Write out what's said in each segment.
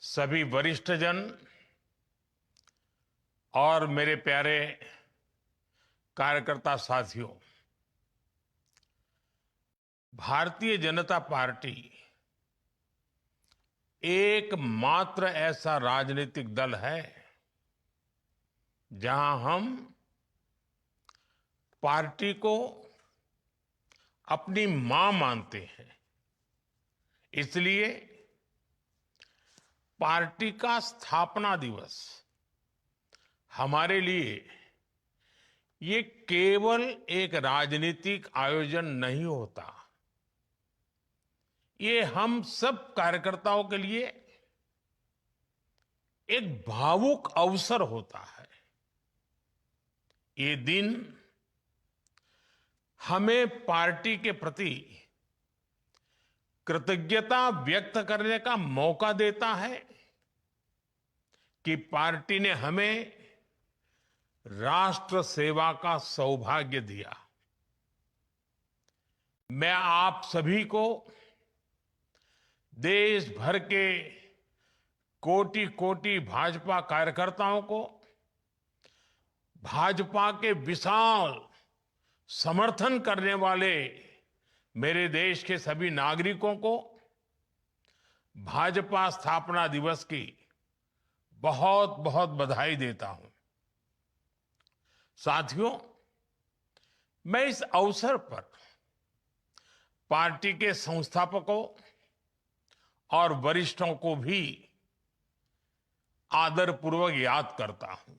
सभी वरिष्ठजन और मेरे प्यारे कार्यकर्ता साथियों, भारतीय जनता पार्टी एकमात्र ऐसा राजनीतिक दल है जहां हम पार्टी को अपनी मां मानते हैं। इसलिए पार्टी का स्थापना दिवस हमारे लिए ये केवल एक राजनीतिक आयोजन नहीं होता, ये हम सब कार्यकर्ताओं के लिए एक भावुक अवसर होता है। ये दिन हमें पार्टी के प्रति कृतज्ञता व्यक्त करने का मौका देता है कि पार्टी ने हमें राष्ट्र सेवा का सौभाग्य दिया। मैं आप सभी को, देश भर के कोटि कोटि भाजपा कार्यकर्ताओं को, भाजपा के विशाल समर्थन करने वाले मेरे देश के सभी नागरिकों को भाजपा स्थापना दिवस की बहुत बहुत बधाई देता हूं। साथियों, मैं इस अवसर पर पार्टी के संस्थापकों और वरिष्ठों को भी आदरपूर्वक याद करता हूं।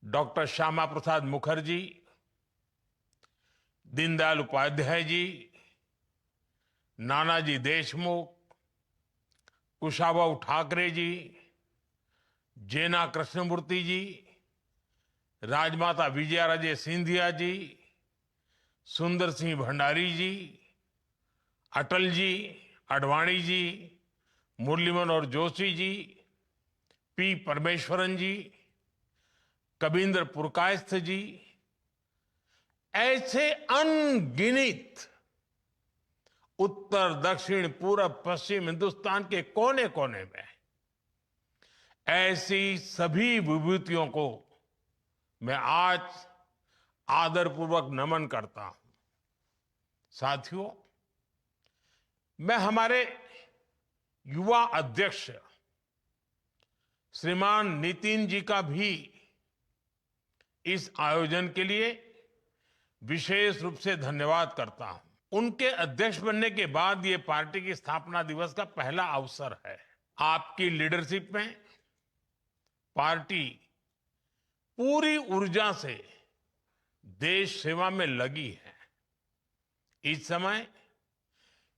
डॉक्टर श्यामा प्रसाद मुखर्जी, दीनदयाल उपाध्याय जी, नानाजी देशमुख, कुशाभाऊ ठाकरे जी, जेना कृष्णमूर्ति जी, राजमाता विजयाराजे सिंधिया जी, सुंदर सिंह भंडारी जी, अटल जी, आडवाणी जी, मुरली मनोहर जोशी जी, पी परमेश्वरन जी, कबींद्र पुरकायस्थ जी, ऐसे अनगिनत उत्तर दक्षिण पूर्व पश्चिम हिंदुस्तान के कोने कोने में ऐसी सभी विभूतियों को मैं आज आदरपूर्वक नमन करता हूं। साथियों, मैं हमारे युवा अध्यक्ष श्रीमान नितिन जी का भी इस आयोजन के लिए विशेष रूप से धन्यवाद करता हूं। उनके अध्यक्ष बनने के बाद ये पार्टी की स्थापना दिवस का पहला अवसर है। आपकी लीडरशिप में पार्टी पूरी ऊर्जा से देश सेवा में लगी है। इस समय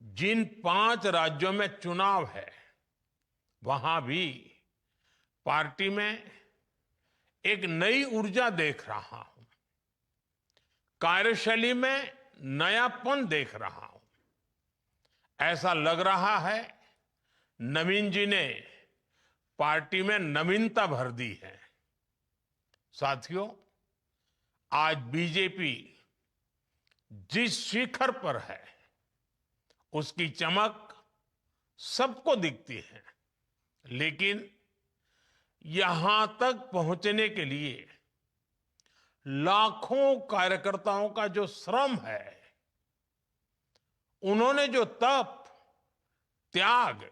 जिन 5 राज्यों में चुनाव है, वहां भी पार्टी में एक नई ऊर्जा देख रहा हूं, कार्यशैली में नयापन देख रहा हूं। ऐसा लग रहा है नवीन जी ने पार्टी में नवीनता भर दी है। साथियों, आज बीजेपी जिस शिखर पर है उसकी चमक सबको दिखती है, लेकिन यहां तक पहुंचने के लिए लाखों कार्यकर्ताओं का जो श्रम है, उन्होंने जो तप, त्याग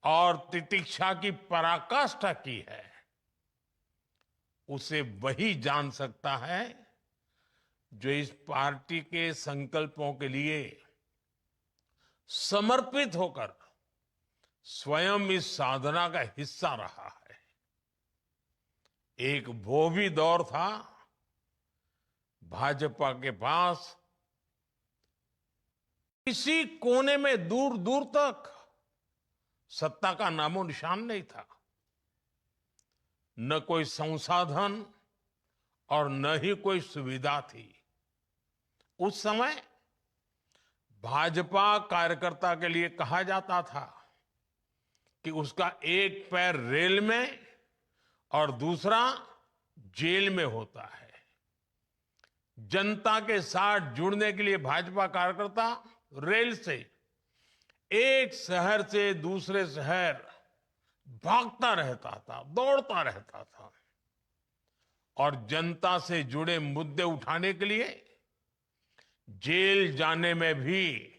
और तितिक्षा की पराकाष्ठा की है, उसे वही जान सकता है जो इस पार्टी के संकल्पों के लिए समर्पित होकर स्वयं इस साधना का हिस्सा रहा है। एक वो भी दौर था भाजपा के पास किसी कोने में दूर दूर तक सत्ता का नामो निशान नहीं था, न कोई संसाधन और न ही कोई सुविधा थी। उस समय भाजपा कार्यकर्ता के लिए कहा जाता था कि उसका एक पैर रेल में और दूसरा जेल में होता है। जनता के साथ जुड़ने के लिए भाजपा कार्यकर्ता रेल से एक शहर से दूसरे शहर भागता रहता था, दौड़ता रहता था और जनता से जुड़े मुद्दे उठाने के लिए जेल जाने में भी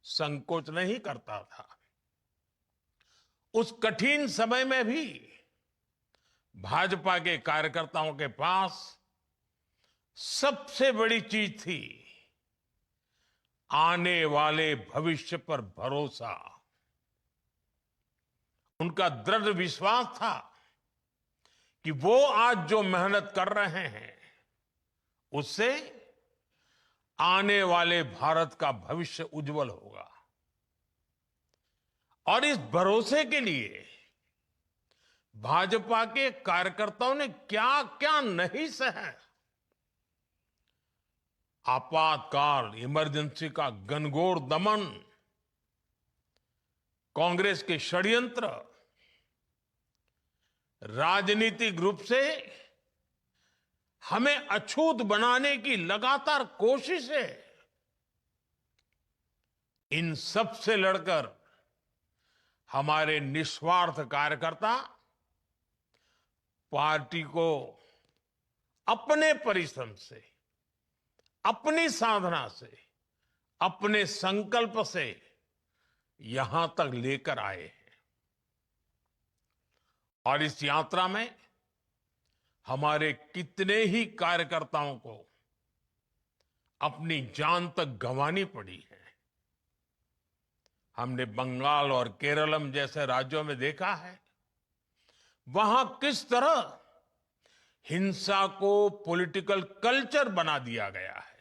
संकोच नहीं करता था। उस कठिन समय में भी भाजपा के कार्यकर्ताओं के पास सबसे बड़ी चीज थी आने वाले भविष्य पर भरोसा। उनका दृढ़ विश्वास था कि वो आज जो मेहनत कर रहे हैं उससे आने वाले भारत का भविष्य उज्जवल होगा। और इस भरोसे के लिए भाजपा के कार्यकर्ताओं ने क्या क्या नहीं सहा। आपातकाल, इमरजेंसी का घनघोर दमन, कांग्रेस के षड्यंत्र, राजनीतिक रूप से हमें अछूत बनाने की लगातार कोशिश है। इन सब से लड़कर हमारे निस्वार्थ कार्यकर्ता पार्टी को अपने परिश्रम से, अपनी साधना से, अपने संकल्प से यहां तक लेकर आए हैं। और इस यात्रा में हमारे कितने ही कार्यकर्ताओं को अपनी जान तक गंवानी पड़ी है। हमने बंगाल और केरलम जैसे राज्यों में देखा है वहां किस तरह हिंसा को पॉलिटिकल कल्चर बना दिया गया है।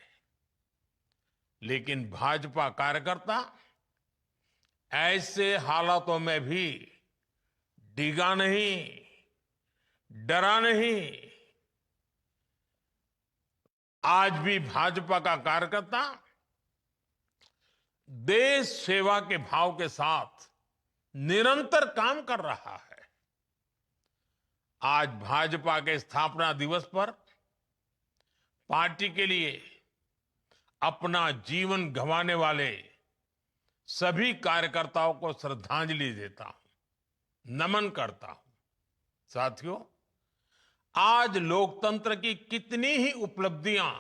लेकिन भाजपा कार्यकर्ता ऐसे हालातों में भी डिगा नहीं, डरा नहीं। आज भी भाजपा का कार्यकर्ता देश सेवा के भाव के साथ निरंतर काम कर रहा है। आज भाजपा के स्थापना दिवस पर पार्टी के लिए अपना जीवन गंवाने वाले सभी कार्यकर्ताओं को श्रद्धांजलि देता हूं, नमन करता हूं। साथियों, आज लोकतंत्र की कितनी ही उपलब्धियां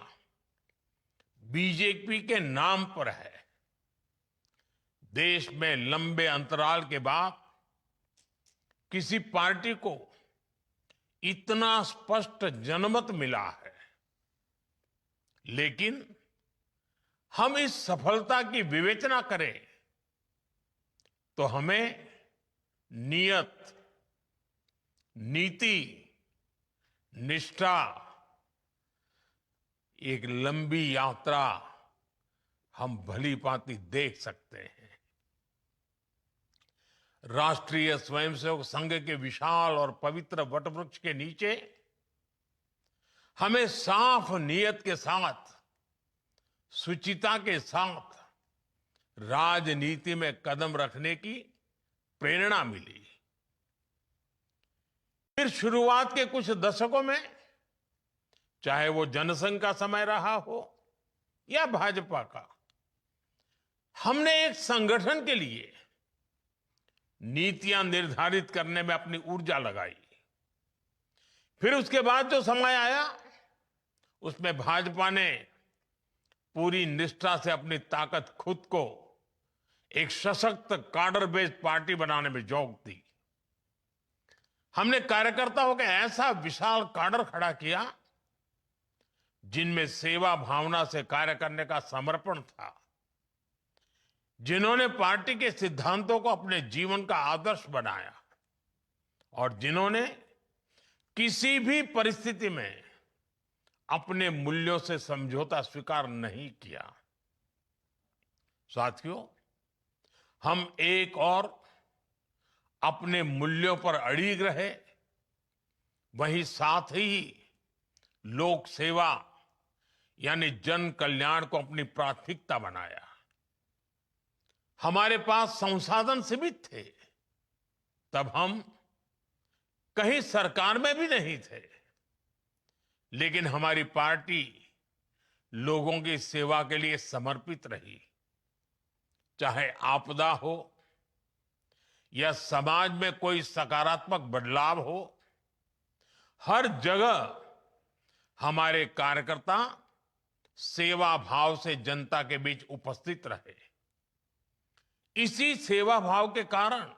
बीजेपी के नाम पर है। देश में लंबे अंतराल के बाद किसी पार्टी को इतना स्पष्ट जनमत मिला है। लेकिन हम इस सफलता की विवेचना करें तो हमें नियत, नीति, निष्ठा, एक लंबी यात्रा हम भली भांति देख सकते हैं। राष्ट्रीय स्वयंसेवक संघ के विशाल और पवित्र वटवृक्ष के नीचे हमें साफ नियत के साथ, शुचिता के साथ राजनीति में कदम रखने की प्रेरणा मिली। फिर शुरुआत के कुछ दशकों में, चाहे वो जनसंघ का समय रहा हो या भाजपा का, हमने एक संगठन के लिए नीतियां निर्धारित करने में अपनी ऊर्जा लगाई। फिर उसके बाद जो समय आया उसमें भाजपा ने पूरी निष्ठा से अपनी ताकत खुद को एक सशक्त काडर बेस्ड पार्टी बनाने में झोंक दी। हमने कार्यकर्ताओं का ऐसा विशाल काडर खड़ा किया जिनमें सेवा भावना से कार्य करने का समर्पण था, जिन्होंने पार्टी के सिद्धांतों को अपने जीवन का आदर्श बनाया और जिन्होंने किसी भी परिस्थिति में अपने मूल्यों से समझौता स्वीकार नहीं किया। साथियों, हम एक और अपने मूल्यों पर अड़िग रहे, वहीं साथ ही लोक सेवा यानी जन कल्याण को अपनी प्राथमिकता बनाया। हमारे पास संसाधन सीमित थे, तब हम कहीं सरकार में भी नहीं थे, लेकिन हमारी पार्टी लोगों की सेवा के लिए समर्पित रही। चाहे आपदा हो या समाज में कोई सकारात्मक बदलाव हो, हर जगह हमारे कार्यकर्ता सेवा भाव से जनता के बीच उपस्थित रहे। इसी सेवा भाव के कारण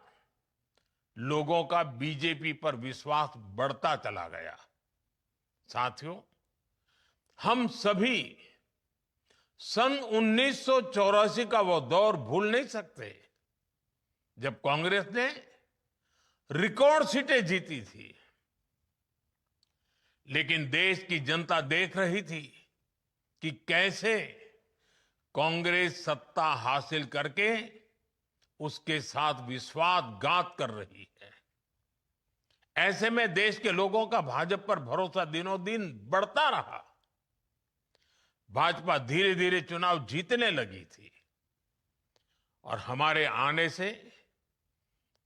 लोगों का बीजेपी पर विश्वास बढ़ता चला गया। साथियों, हम सभी सन 1984 का वो दौर भूल नहीं सकते, जब कांग्रेस ने रिकॉर्ड सीटें जीती थी। लेकिन देश की जनता देख रही थी कि कैसे कांग्रेस सत्ता हासिल करके उसके साथ विश्वासघात कर रही है। ऐसे में देश के लोगों का भाजपा पर भरोसा दिनों दिन बढ़ता रहा। भाजपा धीरे धीरे चुनाव जीतने लगी थी और हमारे आने से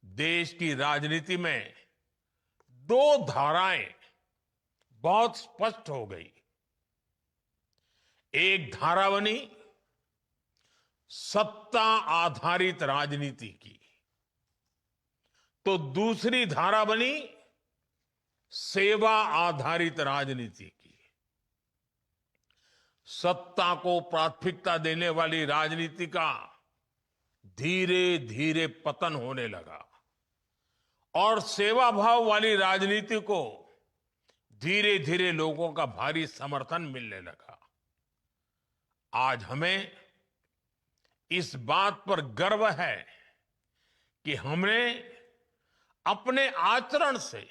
देश की राजनीति में दो धाराएं बहुत स्पष्ट हो गई। एक धारा बनी सत्ता आधारित राजनीति की, तो दूसरी धारा बनी सेवा आधारित राजनीति की। सत्ता को प्राथमिकता देने वाली राजनीति का धीरे धीरे पतन होने लगा और सेवा भाव वाली राजनीति को धीरे धीरे लोगों का भारी समर्थन मिलने लगा। आज हमें इस बात पर गर्व है कि हमने अपने आचरण से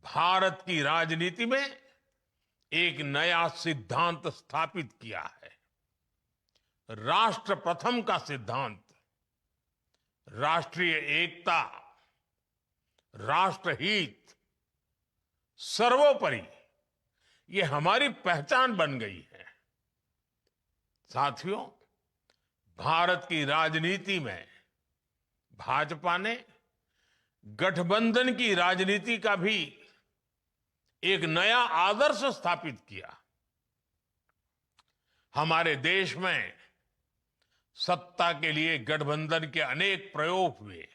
भारत की राजनीति में एक नया सिद्धांत स्थापित किया है। राष्ट्र प्रथम का सिद्धांत, राष्ट्रीय एकता, राष्ट्रहित, सर्वोपरि, ये हमारी पहचान बन गई है। साथियों, भारत की राजनीति में भाजपा ने गठबंधन की राजनीति का भी एक नया आदर्श स्थापित किया। हमारे देश में सत्ता के लिए गठबंधन के अनेक प्रयोग हुए,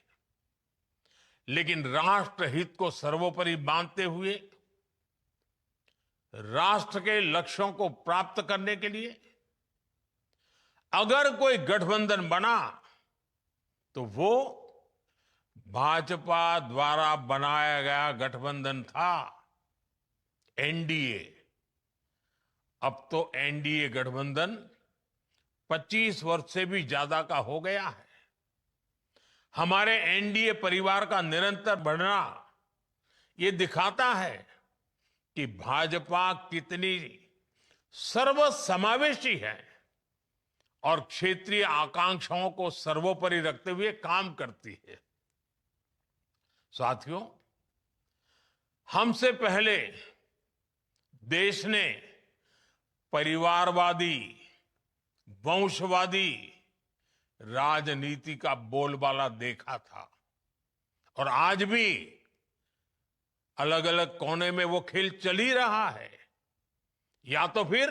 लेकिन राष्ट्रहित को सर्वोपरि मानते हुए राष्ट्र के लक्ष्यों को प्राप्त करने के लिए अगर कोई गठबंधन बना तो वो भाजपा द्वारा बनाया गया गठबंधन था, एनडीए। अब तो एनडीए गठबंधन 25 वर्ष से भी ज्यादा का हो गया है। हमारे एनडीए परिवार का निरंतर बढ़ना ये दिखाता है कि भाजपा कितनी सर्वसमावेशी है और क्षेत्रीय आकांक्षाओं को सर्वोपरि रखते हुए काम करती है। साथियों, हमसे पहले देश ने परिवारवादी, वंशवादी राजनीति का बोलबाला देखा था और आज भी अलग अलग कोने में वो खेल चल ही रहा है। या तो फिर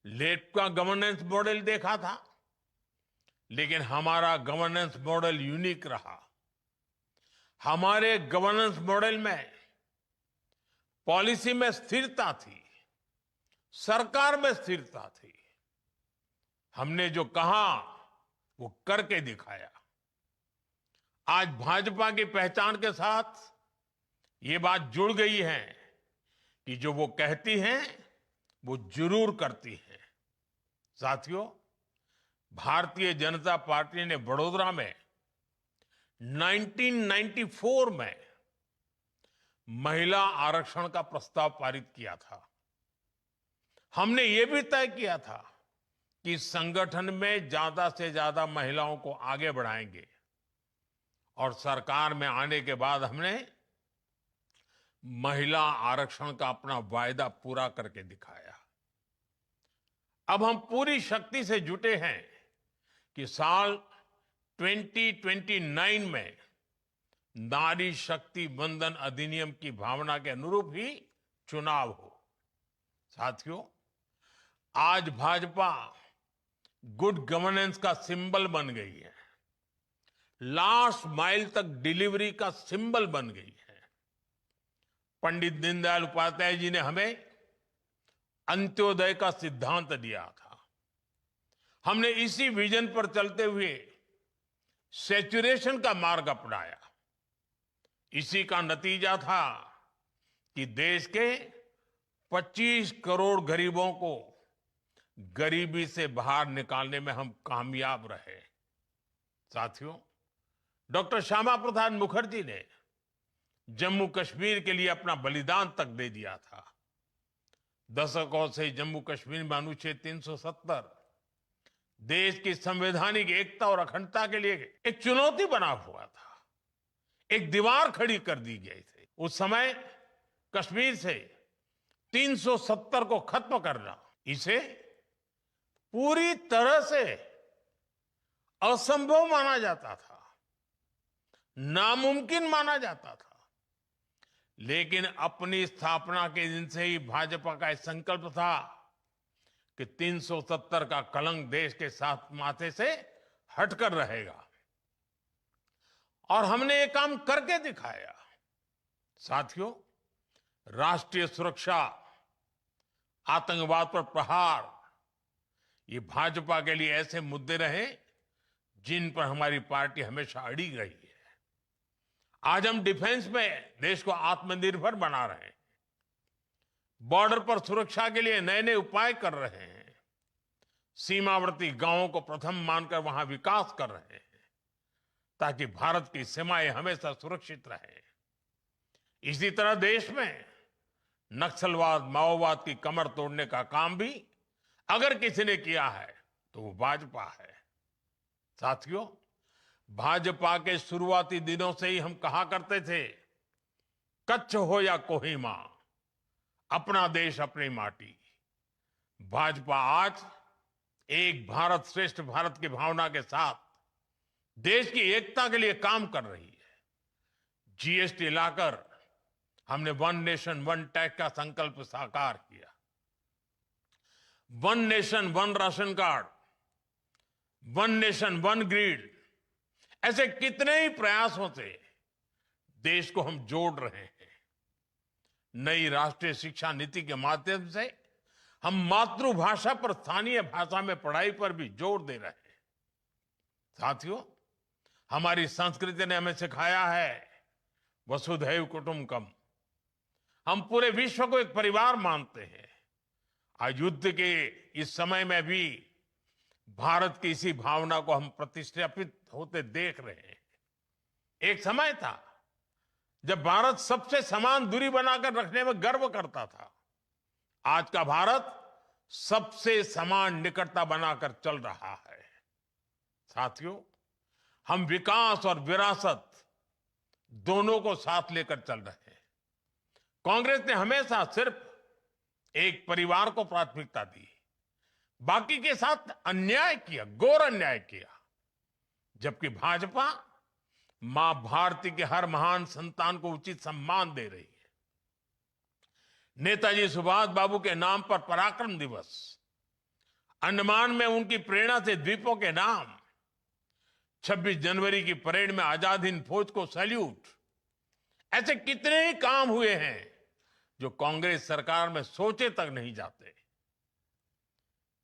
लेफ्ट का गवर्नेंस मॉडल देखा था, लेकिन हमारा गवर्नेंस मॉडल यूनिक रहा। हमारे गवर्नेंस मॉडल में पॉलिसी में स्थिरता थी, सरकार में स्थिरता थी। हमने जो कहा वो करके दिखाया। आज भाजपा की पहचान के साथ ये बात जुड़ गई है कि जो वो कहती हैं वो जरूर करती है। साथियों, भारतीय जनता पार्टी ने वडोदरा में 1994 में महिला आरक्षण का प्रस्ताव पारित किया था। हमने ये भी तय किया था कि संगठन में ज्यादा से ज्यादा महिलाओं को आगे बढ़ाएंगे और सरकार में आने के बाद हमने महिला आरक्षण का अपना वायदा पूरा करके दिखाया। अब हम पूरी शक्ति से जुटे हैं कि साल 2029 में नारी शक्ति वंदन अधिनियम की भावना के अनुरूप ही चुनाव हो। साथियों, आज भाजपा गुड गवर्नेंस का सिंबल बन गई है, लास्ट माइल तक डिलीवरी का सिंबल बन गई है। पंडित दीनदयाल उपाध्याय जी ने हमें अंत्योदय का सिद्धांत दिया था। हमने इसी विजन पर चलते हुए सैचुरेशन का मार्ग अपनाया। इसी का नतीजा था कि देश के 25 करोड़ गरीबों को गरीबी से बाहर निकालने में हम कामयाब रहे। साथियों, डॉक्टर श्यामा प्रसाद मुखर्जी ने जम्मू कश्मीर के लिए अपना बलिदान तक दे दिया था। दशकों से जम्मू कश्मीर में अनुच्छेद 370 देश की संवैधानिक एकता और अखंडता के लिए एक चुनौती बना हुआ था, एक दीवार खड़ी कर दी गई थी। उस समय कश्मीर से 370 को खत्म करना, इसे पूरी तरह से असंभव माना जाता था, नामुमकिन माना जाता था। लेकिन अपनी स्थापना के दिन से ही भाजपा का एक संकल्प था कि 370 का कलंक देश के साथ माथे से हटकर रहेगा, और हमने ये काम करके दिखाया। साथियों, राष्ट्रीय सुरक्षा, आतंकवाद पर प्रहार, ये भाजपा के लिए ऐसे मुद्दे रहे जिन पर हमारी पार्टी हमेशा अड़ी रही है। आज हम डिफेंस में देश को आत्मनिर्भर बना रहे हैं, बॉर्डर पर सुरक्षा के लिए नए नए उपाय कर रहे हैं, सीमावर्ती गांवों को प्रथम मानकर वहां विकास कर रहे हैं ताकि भारत की सीमाएं हमेशा सुरक्षित रहें। इसी तरह देश में नक्सलवाद, माओवाद की कमर तोड़ने का काम भी अगर किसी ने किया है तो वो भाजपा है। साथियों, भाजपा के शुरुआती दिनों से ही हम कहा करते थे, कच्छ हो या कोहिमा, अपना देश अपनी माटी। भाजपा आज एक भारत श्रेष्ठ भारत की भावना के साथ देश की एकता के लिए काम कर रही है। जीएसटी लाकर हमने वन नेशन वन टैक्स का संकल्प साकार किया। One nation one ration card, one nation one grid, ऐसे कितने ही प्रयासों से देश को हम जोड़ रहे हैं। नई राष्ट्रीय शिक्षा नीति के माध्यम से हम मातृभाषा पर स्थानीय भाषा में पढ़ाई पर भी जोर दे रहे हैं। साथियों, हमारी संस्कृति ने हमें सिखाया है वसुधैव कुटुंबकम। हम पूरे विश्व को एक परिवार मानते हैं। आज युद्ध के इस समय में भी भारत की इसी भावना को हम प्रतिष्ठापित होते देख रहे हैं। एक समय था जब भारत सबसे समान दूरी बनाकर रखने में गर्व करता था। आज का भारत सबसे समान निकटता बनाकर चल रहा है। साथियों, हम विकास और विरासत दोनों को साथ लेकर चल रहे हैं। कांग्रेस ने हमेशा सिर्फ एक परिवार को प्राथमिकता दी, बाकी के साथ अन्याय किया, घोर अन्याय किया। जबकि भाजपा मां भारती के हर महान संतान को उचित सम्मान दे रही है। नेताजी सुभाष बाबू के नाम पर पराक्रम दिवस, अंडमान में उनकी प्रेरणा से द्वीपों के नाम, 26 जनवरी की परेड में आजाद हिंद फौज को सैल्यूट, ऐसे कितने ही काम हुए हैं जो कांग्रेस सरकार में सोचे तक नहीं जाते।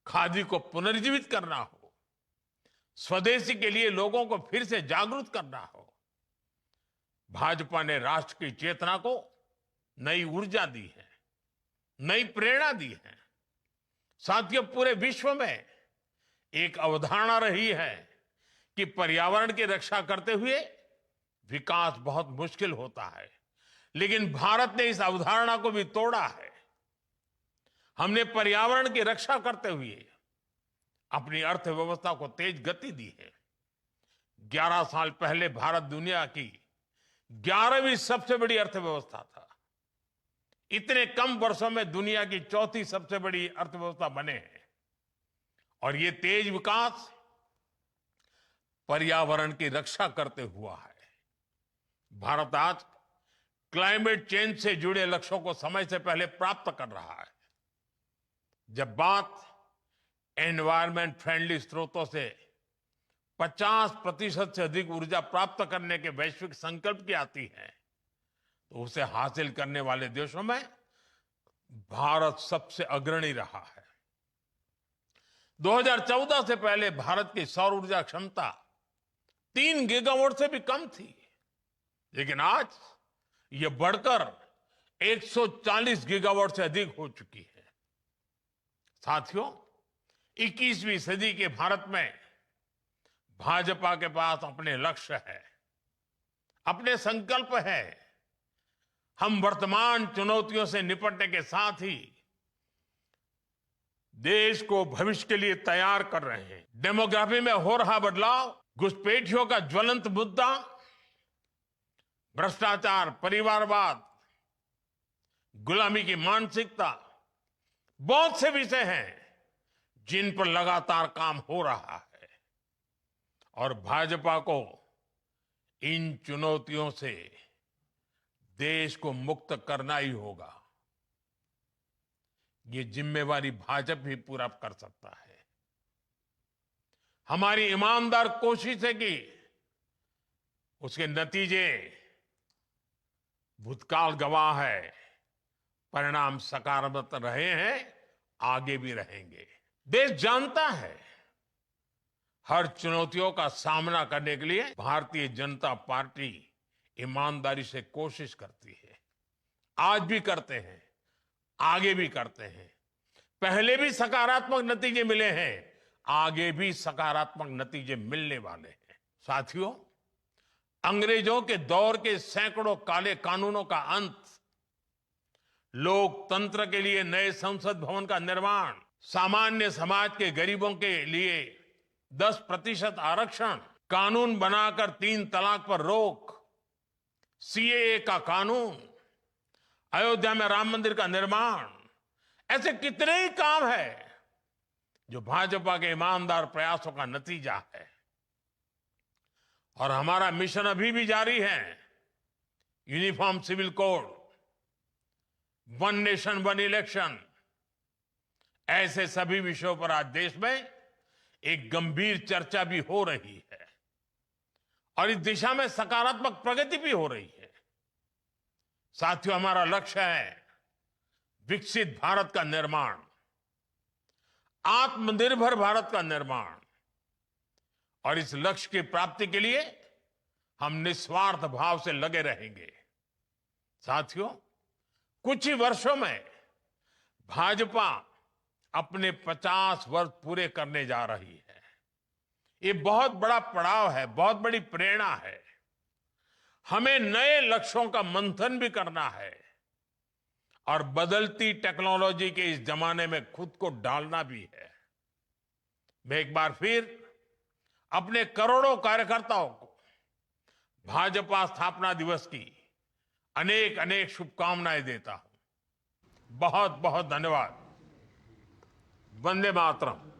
खादी को पुनर्जीवित करना हो, स्वदेशी के लिए लोगों को फिर से जागरूक करना हो, भाजपा ने राष्ट्र की चेतना को नई ऊर्जा दी है, नई प्रेरणा दी है। साथियों, पूरे विश्व में एक अवधारणा रही है कि पर्यावरण की रक्षा करते हुए विकास बहुत मुश्किल होता है, लेकिन भारत ने इस अवधारणा को भी तोड़ा है। हमने पर्यावरण की रक्षा करते हुए अपनी अर्थव्यवस्था को तेज गति दी है। 11 साल पहले भारत दुनिया की 11वीं सबसे बड़ी अर्थव्यवस्था था। इतने कम वर्षों में दुनिया की 4थी सबसे बड़ी अर्थव्यवस्था बने हैं। और ये तेज विकास पर्यावरण की रक्षा करते हुआ है। भारत आज क्लाइमेट चेंज से जुड़े लक्ष्यों को समय से पहले प्राप्त कर रहा है। जब बात एनवायरमेंट फ्रेंडली स्रोतों से 50% से अधिक ऊर्जा प्राप्त करने के वैश्विक संकल्प की आती है तो उसे हासिल करने वाले देशों में भारत सबसे अग्रणी रहा है। 2014 से पहले भारत की सौर ऊर्जा क्षमता 3 गीगावाट से भी कम थी, लेकिन आज यह बढ़कर 140 गीगावाट से अधिक हो चुकी है। साथियों, 21वीं सदी के भारत में भाजपा के पास अपने लक्ष्य है, अपने संकल्प है। हम वर्तमान चुनौतियों से निपटने के साथ ही देश को भविष्य के लिए तैयार कर रहे हैं। डेमोग्राफी में हो रहा बदलाव, घुसपैठियों का ज्वलंत मुद्दा, भ्रष्टाचार, परिवारवाद, गुलामी की मानसिकता, बहुत से विषय हैं जिन पर लगातार काम हो रहा है और भाजपा को इन चुनौतियों से देश को मुक्त करना ही होगा। ये जिम्मेवारी भाजपा ही पूरा कर सकता है। हमारी ईमानदार कोशिश है कि उसके नतीजे भूतकाल गवाह है, परिणाम सकारात्मक रहे हैं, आगे भी रहेंगे। देश जानता है हर चुनौतियों का सामना करने के लिए भारतीय जनता पार्टी ईमानदारी से कोशिश करती है। आज भी करते हैं, आगे भी करते हैं। पहले भी सकारात्मक नतीजे मिले हैं, आगे भी सकारात्मक नतीजे मिलने वाले हैं। साथियों, अंग्रेजों के दौर के सैकड़ों काले कानूनों का अंत, लोकतंत्र के लिए नए संसद भवन का निर्माण, सामान्य समाज के गरीबों के लिए 10% आरक्षण, कानून बनाकर 3 तलाक पर रोक, सीएए का कानून, अयोध्या में राम मंदिर का निर्माण, ऐसे कितने ही काम हैं जो भाजपा के ईमानदार प्रयासों का नतीजा है। और हमारा मिशन अभी भी जारी है। Uniform civil code, one nation one election, ऐसे सभी विषयों पर आज देश में एक गंभीर चर्चा भी हो रही है और इस दिशा में सकारात्मक प्रगति भी हो रही है। साथियों, हमारा लक्ष्य है विकसित भारत का निर्माण, आत्मनिर्भर भारत का निर्माण, और इस लक्ष्य की प्राप्ति के लिए हम निस्वार्थ भाव से लगे रहेंगे। साथियों, कुछ ही वर्षों में भाजपा अपने 50 वर्ष पूरे करने जा रही है। ये बहुत बड़ा पड़ाव है, बहुत बड़ी प्रेरणा है। हमें नए लक्ष्यों का मंथन भी करना है और बदलती टेक्नोलॉजी के इस जमाने में खुद को डालना भी है। मैं एक बार फिर अपने करोड़ों कार्यकर्ताओं को भाजपा स्थापना दिवस की अनेक अनेक शुभकामनाएं देता हूं। बहुत बहुत धन्यवाद। वंदे मातरम।